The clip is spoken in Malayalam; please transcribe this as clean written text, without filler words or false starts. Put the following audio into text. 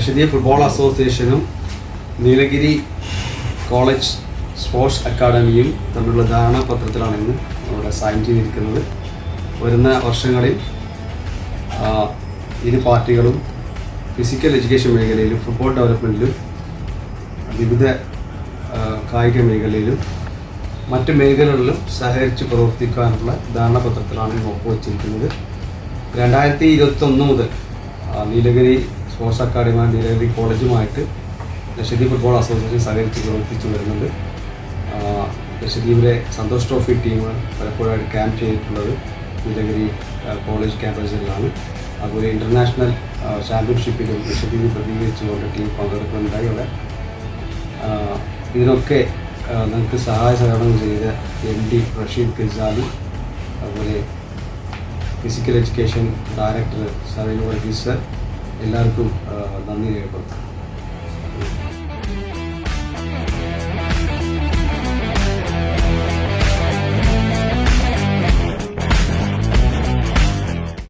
ലക്ഷദ്വീപ് ഫുട്ബോൾ അസോസിയേഷനും നീലഗിരി കോളേജ് സ്പോർട്സ് അക്കാദമിയും തമ്മിലുള്ള ധാരണാപത്രത്തിലാണ് ഇന്ന് ഇവിടെ സൈൻ ചെയ്തിരിക്കുന്നത്. വരുന്ന വർഷങ്ങളിൽ ഇരു പാർട്ടികളും ഫിസിക്കൽ എഡ്യൂക്കേഷൻ മേഖലയിലും ഫുട്ബോൾ ഡെവലപ്മെൻറ്റിലും വിവിധ കായിക മേഖലയിലും മറ്റ് മേഖലകളിലും സഹകരിച്ച് പ്രവർത്തിക്കാനുള്ള ധാരണാപത്രത്തിലാണ് ഇന്ന് ഒപ്പുവച്ചിരിക്കുന്നത്. 2021 മുതൽ നീലഗിരി സ്പോർട്സ് അക്കാദമി നീലഗിരി കോളേജുമായിട്ട് ലക്ഷദ്വീപ് ഫുട്ബോൾ അസോസിയേഷൻ സഹകരിച്ച് പ്രവർത്തിച്ചു വരുന്നുണ്ട്. ലക്ഷദ്വീപിലെ സന്തോഷ് ട്രോഫി ടീം പലപ്പോഴായിട്ട് ക്യാമ്പ് ചെയ്തിട്ടുള്ളത് നീലഗിരി കോളേജ് ക്യാമ്പസിലാണ്. അതുപോലെ ഇൻ്റർനാഷണൽ ചാമ്പ്യൻഷിപ്പിലും ലക്ഷദ്വീപ് പ്രതികരിച്ചുകൊണ്ട് ടീം പങ്കെടുക്കുന്നുണ്ടായി. അവിടെ ഇതിനൊക്കെ നമുക്ക് സഹായ സഹകരണം ചെയ്ത MD റഷീദ് ഗസാലി, അതുപോലെ physical education director Saleem Varghese sir, എല്ലാവർക്കും നന്ദി രേഖപ്പെടുത്തുന്നു.